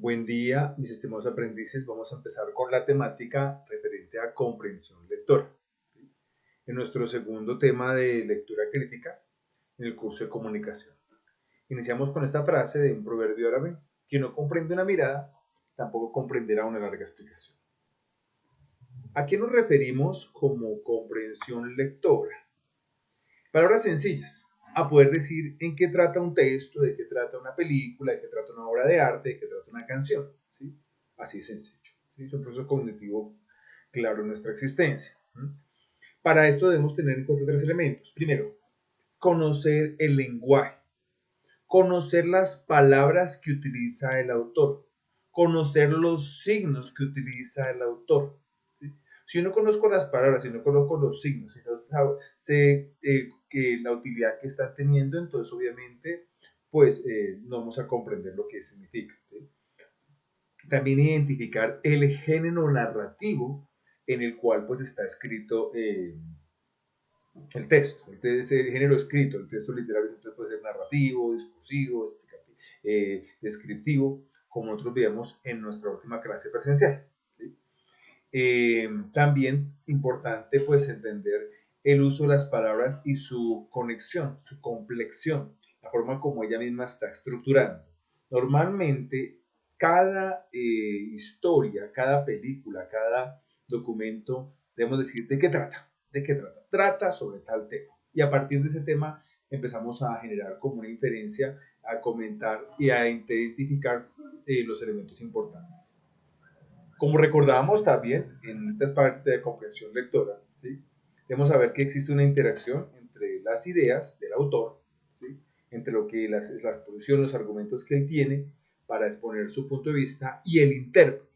Buen día, mis estimados aprendices. Vamos a empezar con la temática referente a comprensión lectora. En nuestro segundo tema de lectura crítica, en el curso de comunicación. Iniciamos con esta frase de un proverbio árabe: quien no comprende una mirada, tampoco comprenderá una larga explicación. ¿A qué nos referimos como comprensión lectora? Palabras sencillas, a poder decir en qué trata un texto, de qué trata una película, de qué trata una obra de arte, de qué trata una canción. ¿Sí? Así de sencillo. ¿Sí? Es un proceso cognitivo claro en nuestra existencia. Para esto debemos tener en cuenta tres elementos. Primero, conocer el lenguaje, conocer las palabras que utiliza el autor, conocer los signos que utiliza el autor. ¿Sí? Si no conozco las palabras, si no conozco los signos, si no sé que la utilidad que están teniendo, entonces obviamente pues no vamos a comprender lo que significa. ¿Sí? También identificar el género narrativo en el cual pues está escrito el texto. Entonces, el género escrito, el texto literario entonces puede ser narrativo, discursivo, descriptivo, como nosotros veíamos en nuestra última clase presencial. ¿Sí? También importante pues entender el uso de las palabras y su conexión, su complexión, la forma como ella misma está estructurando. Normalmente cada historia, cada película, cada documento, debemos decir de qué trata, de qué trata. Trata sobre tal tema. Y a partir de ese tema empezamos a generar como una inferencia, a comentar y a identificar los elementos importantes. Como recordábamos también en esta parte de comprensión lectora, ¿sí? Debemos saber que existe una interacción entre las ideas del autor, ¿sí? Entre lo que las posiciones, los argumentos que él tiene para exponer su punto de vista y el intérprete,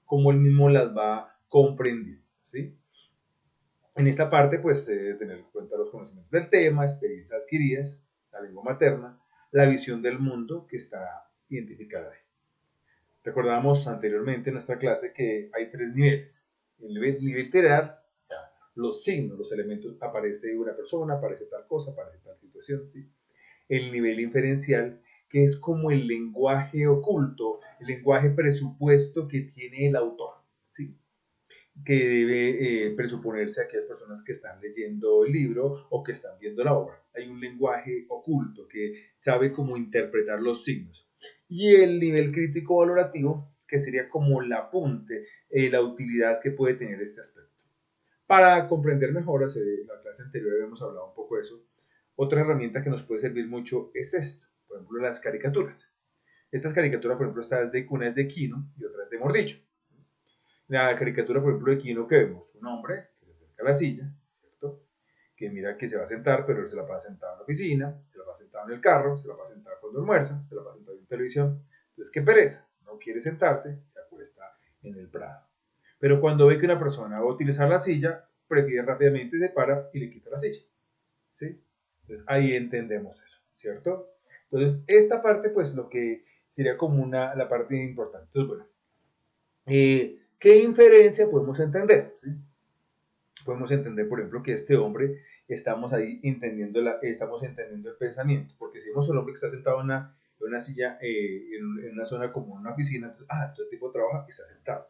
cómo él mismo las va comprendiendo. ¿Sí? En esta parte, pues, se debe tener en cuenta los conocimientos del tema, experiencias adquiridas, la lengua materna, la visión del mundo que está identificada ahí. Recordábamos anteriormente en nuestra clase que hay tres niveles. El nivel literal, los signos, los elementos, aparece una persona, aparece tal cosa, aparece tal situación. ¿Sí? El nivel inferencial, que es como el lenguaje oculto, el lenguaje presupuesto que tiene el autor. ¿Sí? Que debe presuponerse a aquellas personas que están leyendo el libro o que están viendo la obra. Hay un lenguaje oculto que sabe cómo interpretar los signos. Y el nivel crítico valorativo, que sería como el apunte, la utilidad que puede tener este aspecto. Para comprender mejor, en la clase anterior habíamos hablado un poco de eso, otra herramienta que nos puede servir mucho es esto, por ejemplo, las caricaturas. Estas caricaturas, por ejemplo, una es de Kino y otra es de Mordillo. La caricatura, por ejemplo, de Kino que vemos, un hombre que se acerca a la silla, ¿cierto? Que mira que se va a sentar, pero él se la pasa sentado en la oficina, se la pasa sentado en el carro, se la pasa sentado cuando almuerza, se la pasa sentado en televisión. Entonces, qué pereza, no quiere sentarse, se acuesta en el prado. Pero cuando ve que una persona va a utilizar la silla, prefiere rápidamente, se para y le quita la silla. ¿Sí? Entonces, ahí entendemos eso, ¿cierto? Entonces, esta parte, pues, lo que sería como la parte importante. Entonces, bueno, ¿qué inferencia podemos entender? ¿Sí? Podemos entender, por ejemplo, que este hombre estamos ahí estamos entendiendo el pensamiento, porque si vemos al hombre que está sentado en una silla, en una zona como una oficina, entonces, todo el tipo trabaja y está sentado,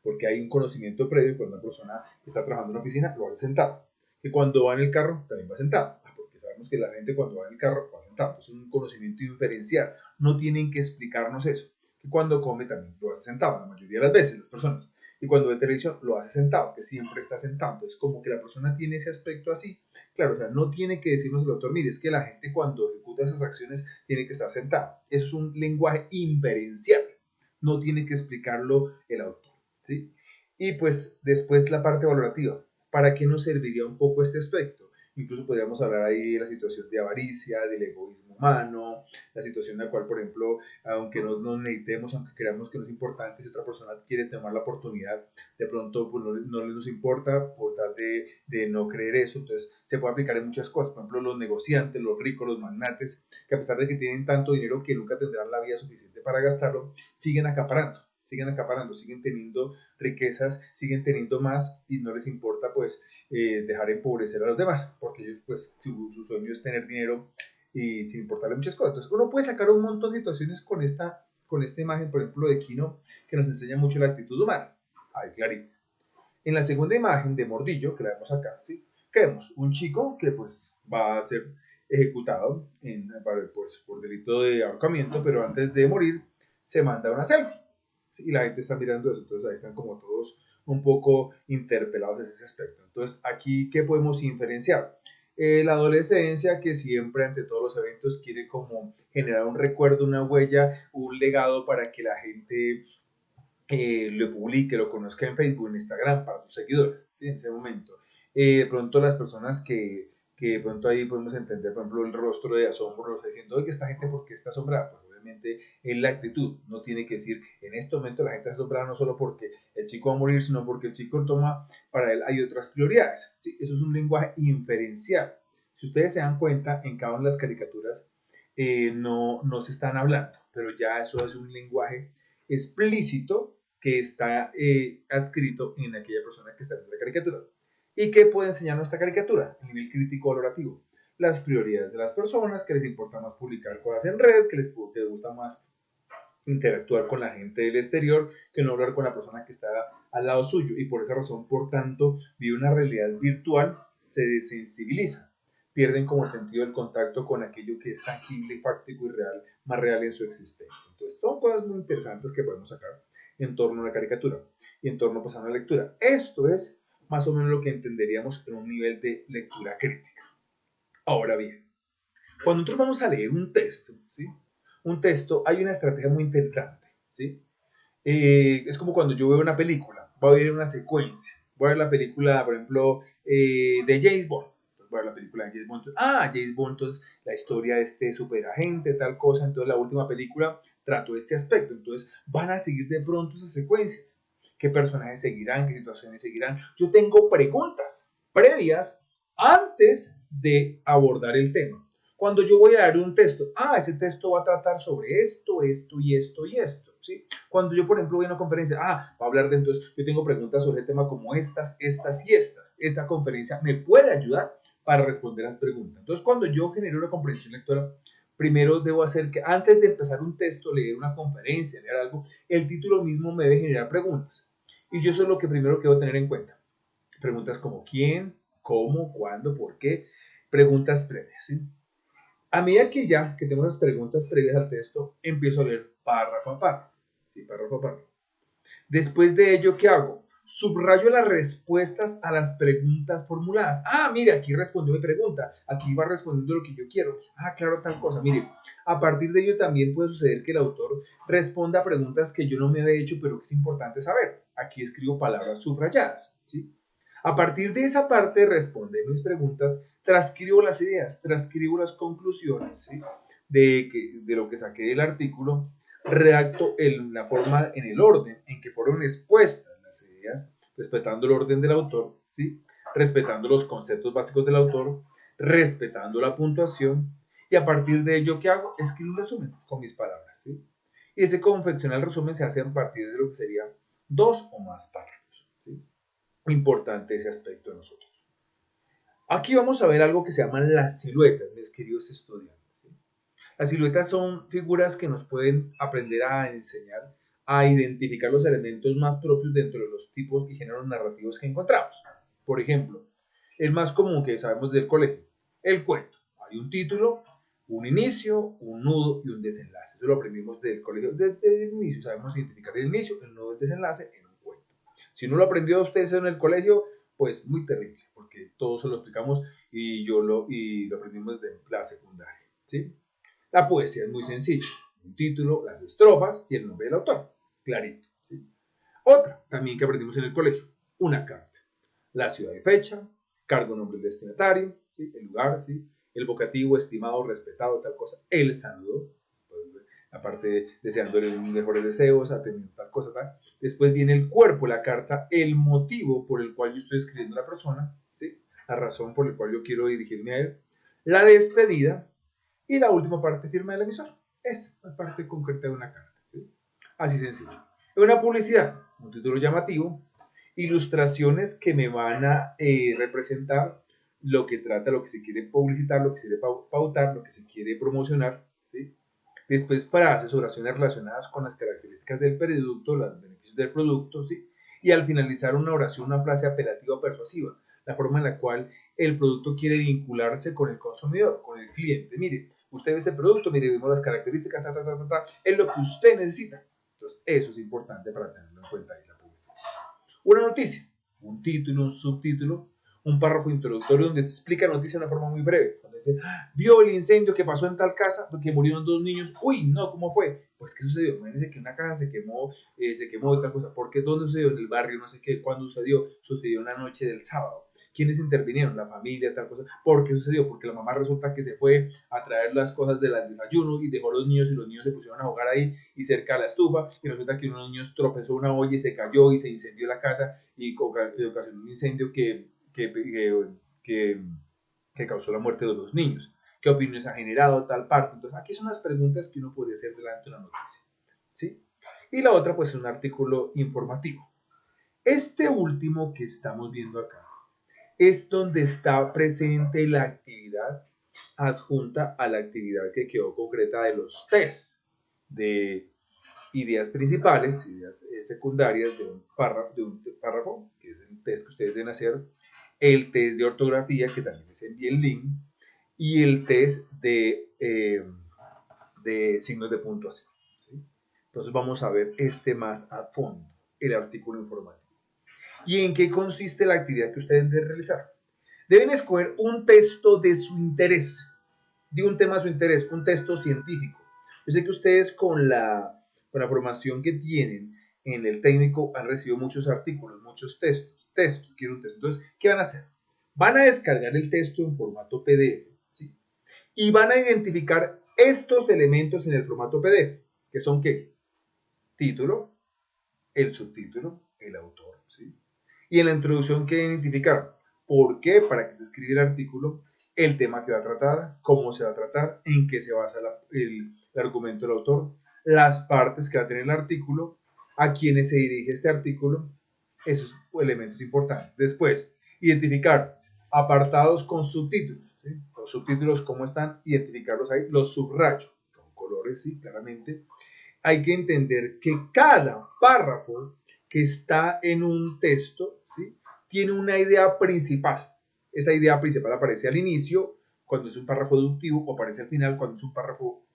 porque hay un conocimiento previo cuando una persona está trabajando en una oficina, lo hace sentado, que cuando va en el carro también va sentado, porque sabemos que la gente cuando va en el carro va sentado, es un conocimiento inferencial, no tienen que explicarnos eso, que cuando come también lo hace sentado, la mayoría de las veces las personas. Y cuando ve televisión lo hace sentado, que siempre está sentado. Es como que la persona tiene ese aspecto así. Claro, o sea, no tiene que decirnos el autor, mire, es que la gente cuando ejecuta esas acciones tiene que estar sentada. Eso es un lenguaje inferencial. No tiene que explicarlo el autor. ¿Sí? Y pues después la parte valorativa. ¿Para qué nos serviría un poco este aspecto? Incluso podríamos hablar ahí de la situación de avaricia, del egoísmo humano, la situación en la cual, por ejemplo, aunque no necesitemos, aunque creamos que no es importante, si otra persona quiere tomar la oportunidad, de pronto pues, no nos importa por tal de no creer eso. Entonces se puede aplicar en muchas cosas, por ejemplo, los negociantes, los ricos, los magnates, que a pesar de que tienen tanto dinero que nunca tendrán la vida suficiente para gastarlo, siguen acaparando, siguen teniendo riquezas, siguen teniendo más y no les importa pues dejar empobrecer a los demás, porque ellos pues su sueño es tener dinero y sin importarle muchas cosas. Entonces uno puede sacar un montón de situaciones con esta con esta imagen, por ejemplo, de Quino, que nos enseña mucho la actitud humana. Ahí clarito. En la segunda imagen de Mordillo, que la vemos acá, ¿sí? Que vemos un chico que pues va a ser ejecutado pues, por delito de ahorcamiento, pero antes de morir se manda una selfie, ¿sí? Y la gente está mirando eso, entonces ahí están como todos un poco interpelados en ese aspecto. Entonces, aquí, ¿qué podemos inferenciar? La adolescencia que siempre ante todos los eventos quiere como generar un recuerdo, una huella, un legado para que la gente lo publique, lo conozca en Facebook, en Instagram, para sus seguidores, ¿sí? En ese momento. De pronto las personas que de pronto ahí podemos entender, por ejemplo, el rostro de asombro, nos está diciendo, oye, esta gente, ¿por qué está asombrada? Pues obviamente es la actitud, no tiene que decir, en este momento la gente está asombrada no solo porque el chico va a morir, sino porque el chico toma, para él hay otras prioridades, ¿sí? Eso es un lenguaje inferencial. Si ustedes se dan cuenta, en cada una de las caricaturas no se están hablando, pero ya eso es un lenguaje explícito que está adscrito en aquella persona que está viendo la caricatura. ¿Y qué puede enseñarnos esta caricatura? El nivel crítico valorativo. Las prioridades de las personas, que les importa más publicar cosas en red, que les gusta más interactuar con la gente del exterior que no hablar con la persona que está al lado suyo. Y por esa razón, por tanto, vive una realidad virtual, se desensibiliza. Pierden como el sentido del contacto con aquello que es tangible, fáctico y real, más real en su existencia. Entonces, son cosas muy interesantes que podemos sacar en torno a una caricatura y en torno pues, a una lectura. Esto es más o menos lo que entenderíamos en un nivel de lectura crítica. Ahora bien, cuando nosotros vamos a leer un texto, ¿sí? Un texto, hay una estrategia muy interesante, ¿sí? Es como cuando yo veo una película, voy a ver una secuencia, voy a ver la película, por ejemplo, de James Bond. Entonces voy a ver la película de James Bond. James Bond, entonces la historia de este superagente, tal cosa, entonces la última película trató este aspecto, entonces van a seguir de pronto esas secuencias. ¿Qué personajes seguirán? ¿Qué situaciones seguirán? Yo tengo preguntas previas antes de abordar el tema. Cuando yo voy a dar un texto, ese texto va a tratar sobre esto, esto y esto y esto, ¿sí? Cuando yo, por ejemplo, voy a una conferencia, va a hablar de entonces, yo tengo preguntas sobre el tema como estas, estas y estas. Esta conferencia me puede ayudar para responder las preguntas. Entonces, cuando yo genero una comprensión lectora, primero debo hacer que antes de empezar un texto, leer una conferencia, leer algo, el título mismo me debe generar preguntas. Y yo eso es lo que primero que debo tener en cuenta. Preguntas como quién, cómo, cuándo, por qué. Preguntas previas, ¿sí? A medida que tengo esas preguntas previas al texto, empiezo a leer párrafo a párrafo. Sí, párrafo a párrafo. Después de ello, ¿qué hago? Subrayo las respuestas a las preguntas formuladas. Mire, aquí respondió mi pregunta. Aquí va respondiendo lo que yo quiero. Claro, tal cosa. Mire, a partir de ello también puede suceder que el autor responda a preguntas que yo no me había hecho, pero que es importante saber. Aquí escribo palabras subrayadas, ¿sí? A partir de esa parte de responder mis preguntas, transcribo las ideas, transcribo las conclusiones, ¿sí? de lo que saqué del artículo, redacto la forma en el orden en que fueron expuestas las ideas, respetando el orden del autor, ¿sí? Respetando los conceptos básicos del autor, respetando la puntuación, y a partir de ello, ¿qué hago? Escribo un resumen con mis palabras, ¿sí? Y ese confeccionar el resumen se hace a partir de lo que serían 2 o más párrafos, ¿sí? Importante ese aspecto de nosotros. Aquí vamos a ver algo que se llaman las siluetas, mis queridos estudiantes, ¿sí? Las siluetas son figuras que nos pueden aprender a enseñar a identificar los elementos más propios dentro de los tipos y géneros narrativos que encontramos. Por ejemplo, el más común que sabemos del colegio, el cuento. Hay un título, un inicio, un nudo y un desenlace. Eso lo aprendimos del colegio desde el inicio. Sabemos identificar el inicio, el nudo, el desenlace en un cuento. Si no lo aprendió usted en el colegio, pues muy terrible, porque todo se lo explicamos y lo aprendimos desde la secundaria, ¿sí? La poesía es muy sencilla. Un título, las estrofas y el nombre del autor. Clarito, ¿sí? Otra, también que aprendimos en el colegio, una carta. La ciudad y fecha, cargo, nombre del destinatario, ¿sí? El lugar, ¿sí? El vocativo, estimado, respetado, tal cosa. El saludo, pues, aparte deseándole mejores deseos, atendiendo tal cosa, tal. Después viene el cuerpo, la carta, el motivo por el cual yo estoy escribiendo a la persona, ¿sí? La razón por la cual yo quiero dirigirme a él. La despedida. Y la última parte, firma del emisor. Esa es la parte concreta de una carta, ¿sí? Así sencillo. En una publicidad, un título llamativo, ilustraciones que me van a representar lo que trata, lo que se quiere publicitar, lo que se quiere pautar, lo que se quiere promocionar, ¿sí? Después frases, oraciones relacionadas con las características del producto, los beneficios del producto, ¿sí? Y al finalizar una oración, una frase apelativa o persuasiva, la forma en la cual el producto quiere vincularse con el consumidor, con el cliente. Mire, usted ve este producto, mire, vemos las características, es lo que usted necesita. Entonces, eso es importante para tenerlo en cuenta ahí la publicidad. Una noticia, un título, un subtítulo, un párrafo introductorio donde se explica la noticia de una forma muy breve. Cuando dice, vio el incendio que pasó en tal casa, que murieron 2 niños. Uy, no, ¿cómo fue? Pues, ¿qué sucedió? Imagínense que una casa se quemó de tal cosa. ¿Por qué? ¿Dónde sucedió? En el barrio, no sé qué. ¿Cuándo sucedió? Sucedió una noche del sábado. ¿Quiénes intervinieron? La familia, tal cosa. ¿Por qué sucedió? Porque la mamá resulta que se fue a traer las cosas del desayuno y dejó a los niños y los niños se pusieron a jugar ahí y cerca de la estufa y resulta que uno de los niños tropezó una olla y se cayó y se incendió la casa y ocasionó un incendio que causó la muerte de los niños. ¿Qué opiniones ha generado tal parte? Entonces, aquí son las preguntas que uno podría hacer delante de una noticia, ¿sí? Y la otra, pues, es un artículo informativo. Este último que estamos viendo acá es donde está presente la actividad adjunta a la actividad que quedó concreta de los test de ideas principales, ideas secundarias de un párrafo, que es el test que ustedes deben hacer, el test de ortografía, que también les envié el link, y el test de signos de puntuación, ¿sí? Entonces vamos a ver este más a fondo, el artículo informativo. ¿Y en qué consiste la actividad que ustedes deben realizar? Deben escoger un texto de su interés, de un tema de su interés, un texto científico. Yo sé que ustedes con la formación que tienen en el técnico han recibido muchos artículos, muchos textos, quiero un texto. Entonces, ¿qué van a hacer? Van a descargar el texto en formato PDF, ¿sí? Y van a identificar estos elementos en el formato PDF, que son ¿qué? Título, el subtítulo, el autor, ¿sí? Y en la introducción que identificar por qué, para qué se escribe el artículo, el tema que va a tratar, cómo se va a tratar, en qué se basa el argumento del autor, las partes que va a tener el artículo, a quienes se dirige este artículo, esos elementos importantes. Después, identificar apartados con subtítulos, ¿sí? Los subtítulos, cómo están, identificarlos ahí, los subrayo, con colores, sí, claramente. Hay que entender que cada párrafo que está en un texto, ¿sí? Tiene una idea principal. Esa idea principal aparece al inicio, cuando es un párrafo deductivo, o aparece al final, cuando es un párrafo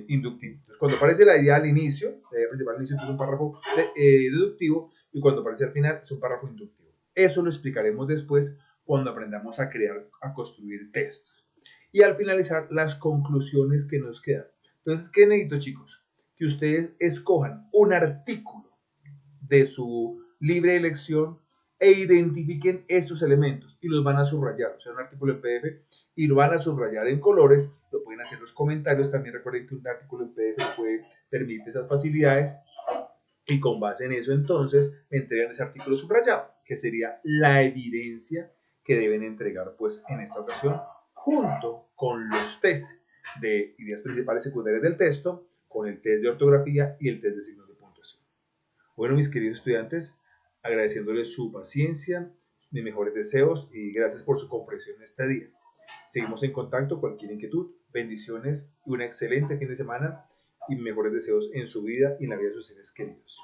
inductivo. Entonces, cuando aparece la idea al inicio, la idea principal al inicio es un párrafo deductivo, y cuando aparece al final es un párrafo inductivo. Eso lo explicaremos después cuando aprendamos a crear, a construir textos. Y al finalizar, las conclusiones que nos quedan. Entonces, ¿qué necesito, chicos? Que ustedes escojan un artículo de su libre elección e identifiquen estos elementos y los van a subrayar. O sea, un artículo en PDF y lo van a subrayar en colores. Lo pueden hacer en los comentarios. También recuerden que un artículo en PDF permite esas facilidades. Y con base en eso, entonces, me entregan ese artículo subrayado, que sería la evidencia que deben entregar, pues, en esta ocasión, junto con los test de ideas principales secundarias del texto, con el test de ortografía y el test de signos de puntuación. Bueno, mis queridos estudiantes, agradeciéndoles su paciencia, mis mejores deseos y gracias por su comprensión este día. Seguimos en contacto, cualquier inquietud, bendiciones y un excelente fin de semana y mejores deseos en su vida y en la vida de sus seres queridos.